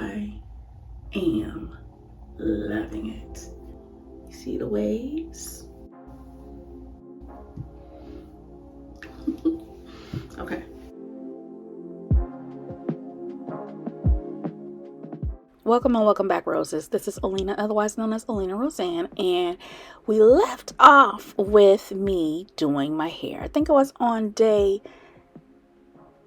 I am loving it. You see the waves? Okay. Welcome and welcome back, Roses. This is Olena, otherwise known as OlenaRosanne, and we left off with me doing my hair. I think I was on day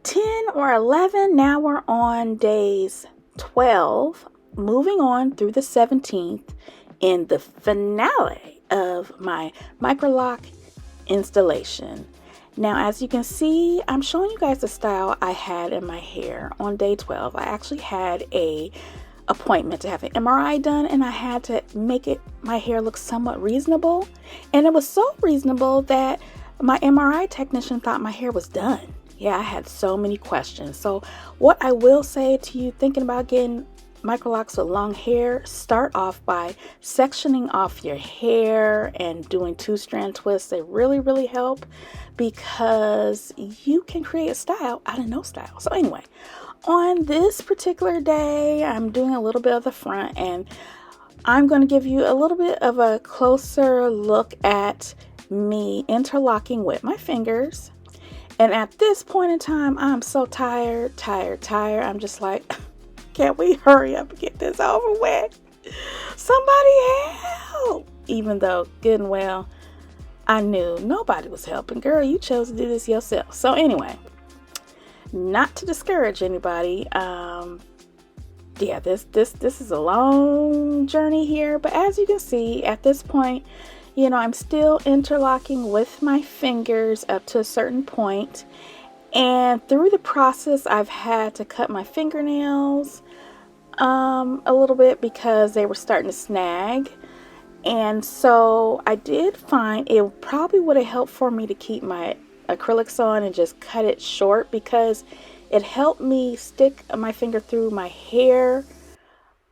10 or 11. Now we're on days 12, moving on through the 17th in the finale of my MICROLOC installation. Now, as you can see, I'm showing you guys the style I had in my hair on day 12. I actually had a appointment to have an MRI done, and I had to make my hair look somewhat reasonable, and it was so reasonable that my MRI technician thought my hair was done. Yeah, I had so many questions. So what I will say to you thinking about getting MICROLOCs with long hair, start off by sectioning off your hair and doing 2-strand twists. They really help, because you can create a style out of no style. So anyway, on this particular day, I'm doing a little bit of the front, and I'm going to give you a little bit of a closer look at me interlocking with my fingers. And at this point in time, I'm so tired. I'm just like, can't we hurry up and get this over with? Somebody help! Even though good and well, I knew nobody was helping. Girl, you chose to do this yourself. So anyway, not to discourage anybody. Yeah, this is a long journey here, but as you can see at this point, you know, I'm still interlocking with my fingers up to a certain point, and through the process I've had to cut my fingernails a little bit because they were starting to snag. And so I did find it probably would have helped for me to keep my acrylics on and just cut it short, because it helped me stick my finger through my hair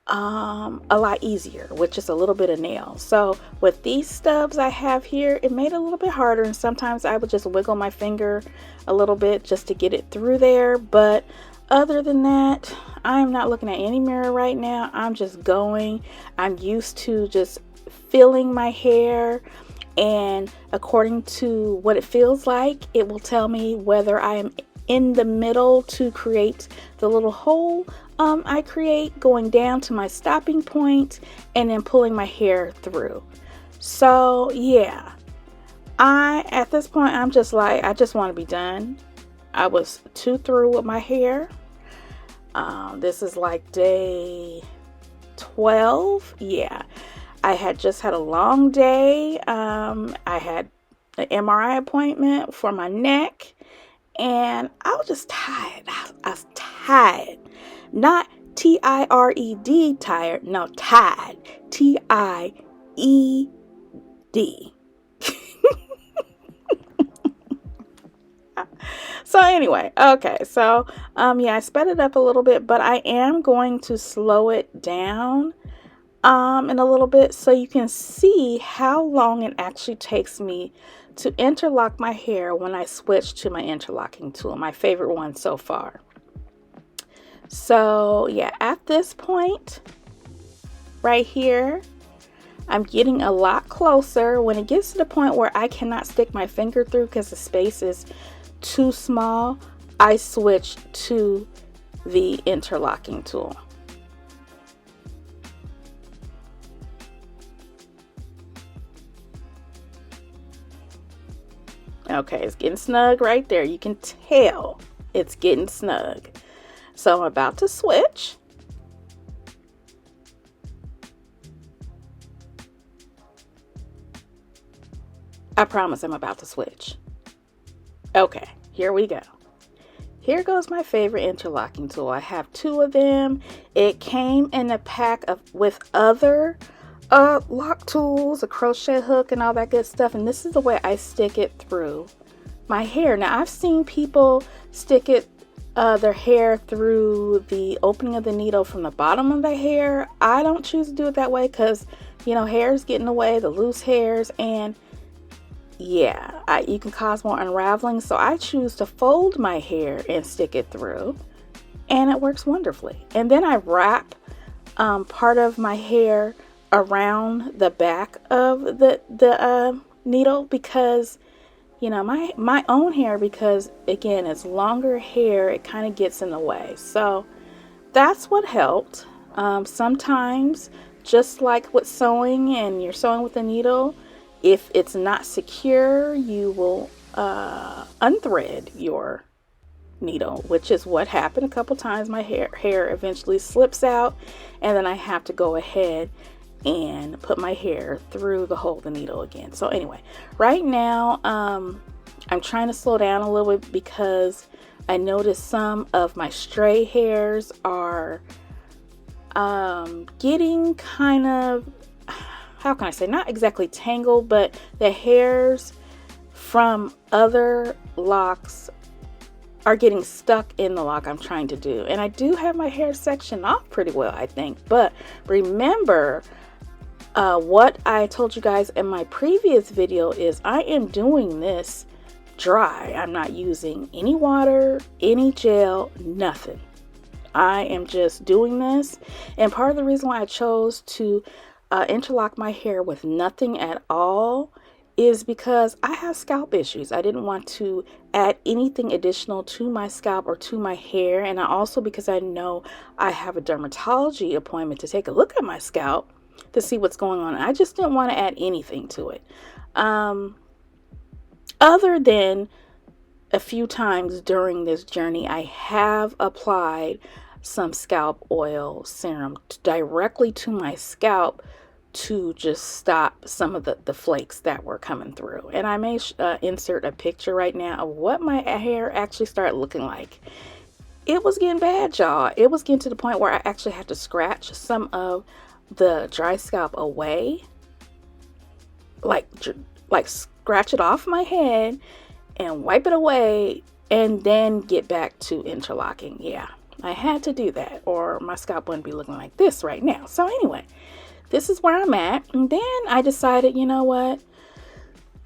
a lot easier with just a little bit of nail. So with these stubs I have here, it made it a little bit harder, and sometimes I would just wiggle my finger a little bit just to get it through there. But other than that, I'm not looking at any mirror right now. I'm just going. I'm used to just feeling my hair, and according to what it feels like, it will tell me whether I am in the middle to create the little hole I create, going down to my stopping point, and then pulling my hair through. So yeah, at this point, I'm just like, I just want to be done. I was 2 through with my hair. This is like day 12. Yeah, I had just had a long day. I had an MRI appointment for my neck, and I was just tired. I was tired. Not T-I-R-E-D tired. No, tired. T-I-E-D. So anyway, okay. So, yeah, I sped it up a little bit, but I am going to slow it down in a little bit so you can see how long it actually takes me to interlock my hair when I switch to my interlocking tool, my favorite one so far. So yeah, at this point right here, I'm getting a lot closer. When it gets to the point where I cannot stick my finger through because the space is too small, I switch to the interlocking tool. Okay, it's getting snug right there. You can tell it's getting snug. So I'm about to switch. I promise I'm about to switch. Okay, here we go. Here goes my favorite interlocking tool. I have 2 of them. It came in a pack with other lock tools, a crochet hook, and all that good stuff. And this is the way I stick it through my hair. Now, I've seen people stick their hair through the opening of the needle from the bottom of the hair. I don't choose to do it that way because, you know, hairs get in the way, the loose hairs, and yeah, you can cause more unraveling. So I choose to fold my hair and stick it through. and it works wonderfully. And then I wrap part of my hair around the back of the needle, because you know, my own hair, because again, it's longer hair, it kind of gets in the way. So that's what helped. Sometimes, just like with sewing and you're sewing with a needle, if it's not secure, you will unthread your needle, which is what happened a couple times. My hair eventually slips out, and then I have to go ahead and put my hair through the hole of the needle again. So anyway, right now I'm trying to slow down a little bit, because I noticed some of my stray hairs are getting kind of, how can I say, not exactly tangled, but the hairs from other locks are getting stuck in the lock I'm trying to do. And I do have my hair sectioned off pretty well, I think. But remember, what I told you guys in my previous video is I am doing this dry. I'm not using any water, any gel, nothing. I am just doing this. And part of the reason why I chose to interlock my hair with nothing at all is because I have scalp issues. I didn't want to add anything additional to my scalp or to my hair. And also because I know I have a dermatology appointment to take a look at my scalp to see what's going on. I just didn't want to add anything to it. Other than a few times during this journey, I have applied some scalp oil serum directly to my scalp to just stop some of the flakes that were coming through. And I may insert a picture right now of what my hair actually started looking like. It was getting bad, y'all. It was getting to the point where I actually had to scratch some of the dry scalp away, like scratch it off my head and wipe it away, and then get back to interlocking. Yeah, I had to do that, or my scalp wouldn't be looking like this right now. So anyway, this is where I'm at. And then I decided, you know what,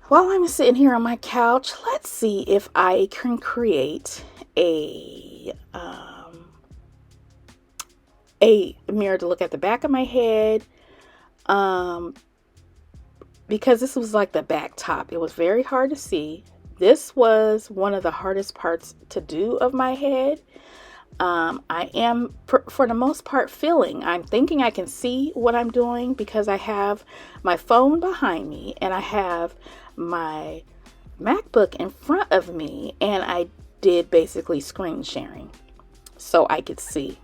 while I'm sitting here on my couch, let's see if I can create a mirror to look at the back of my head, because this was like the back top. It was very hard to see. This was one of the hardest parts to do of my head. I am, for the most part, feeling. I'm thinking I can see what I'm doing because I have my phone behind me and I have my MacBook in front of me, and I did basically screen sharing so I could see.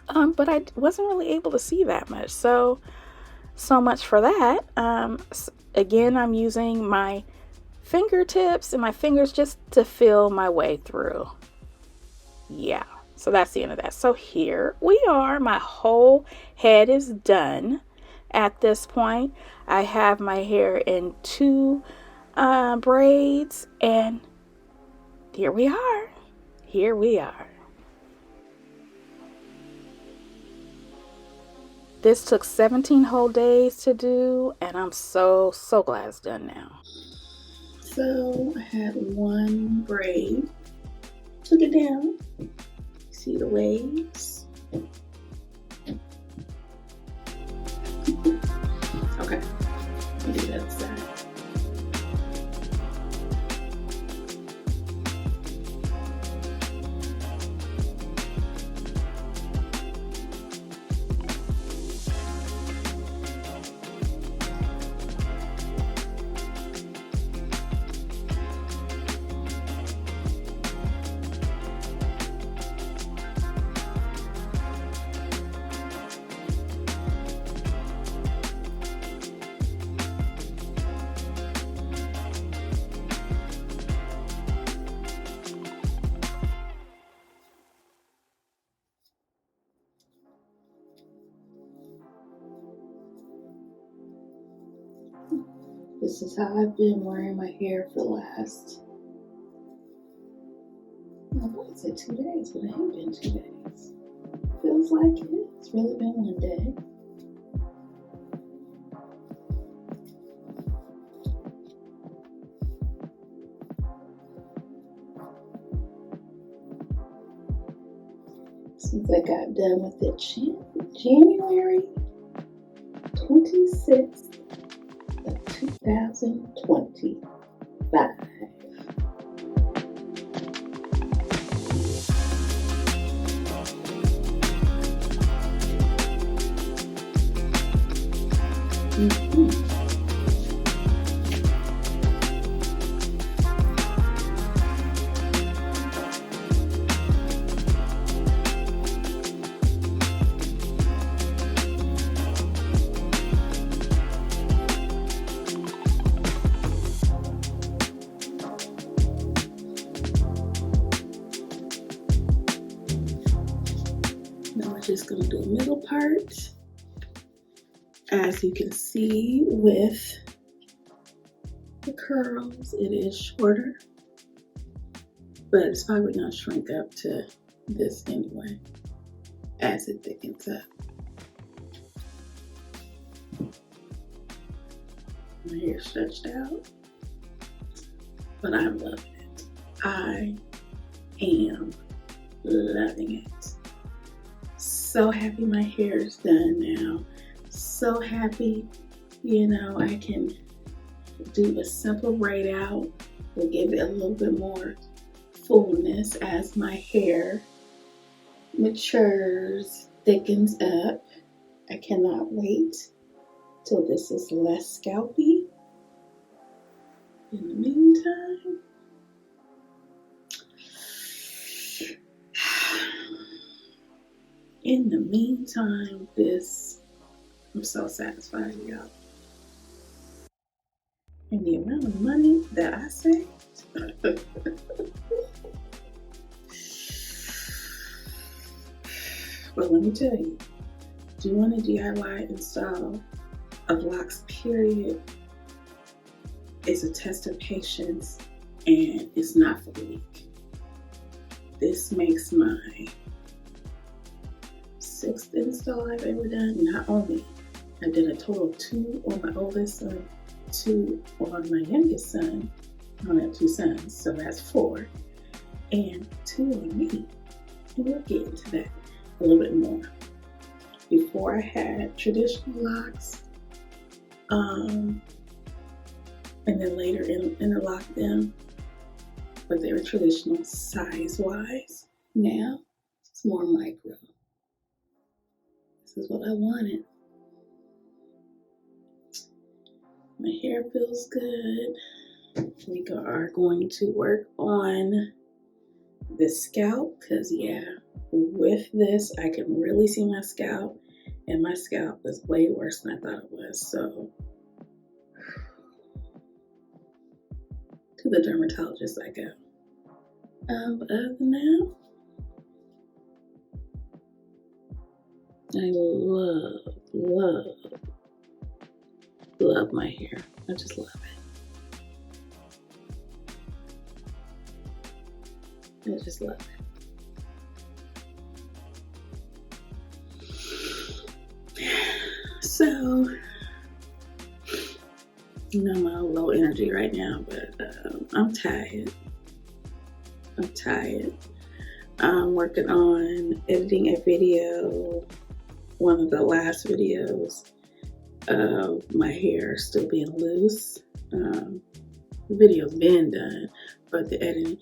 But I wasn't really able to see that much. So much for that. Again, I'm using my fingertips and my fingers just to feel my way through. Yeah. So that's the end of that. So here we are. My whole head is done at this point. I have my hair in 2 braids, and here we are. Here we are. This took 17 whole days to do, and I'm so glad it's done now. So I had 1 braid, took it down, see the waves. Okay, I'll do that side. This is how I've been wearing my hair for the last, I wouldn't say 2 days, but it ain't been 2 days. Feels like it. It's really been 1 day. got done with it January 26th of 2025. Now we're just going to do a middle part. As you can see with the curls, it is shorter, but it's probably going to shrink up to this anyway as it thickens up. My hair stretched out, but I'm loving it. I am loving it. So happy my hair is done now. So happy, you know, I can do a simple braid out. We'll give it a little bit more fullness as my hair matures, thickens up. I cannot wait till this is less scalpy. In the meantime, I'm so satisfied, y'all. And the amount of money that I saved. But let me tell you, doing a DIY install of locks, period, is a test of patience, and it's not for the weak. This makes my 6th install I've ever done. Not only I did a total of 2 on my oldest son, 2 on my youngest son. I have 2 sons, so that's 4, and 2 on me. And we'll get into that a little bit more. Before I had traditional locks, and then later interlock them, but they were traditional size-wise. Now it's more micro. This is what I wanted. My hair feels good. We are going to work on the scalp, because with this I can really see my scalp, and my scalp is way worse than I thought it was. So to the dermatologist I go. But other than that, I love my hair. I just love it. I just love it. So, you know, I'm on low energy right now, but I'm tired. I'm working on editing a video, one of the last videos of my hair still being loose. The video's been done, but the editing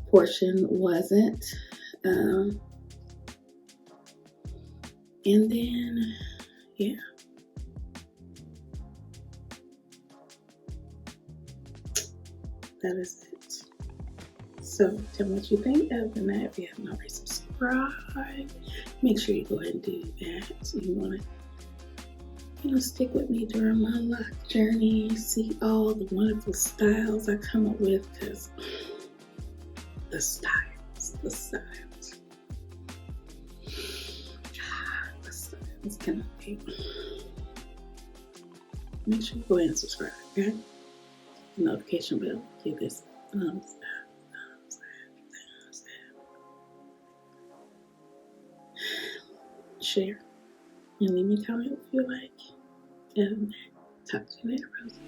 portion wasn't. And then, that is it. So tell me what you think. Other than that, if you haven't already subscribed, make sure you go ahead and do that. So you want to, stick with me during my lock journey, see all the wonderful styles I come up with, because the styles cannot be. Make sure you go ahead and subscribe, okay? The notification bell, give this thumbs up. Share and leave me a comment if you like. And talk to you later, Roses.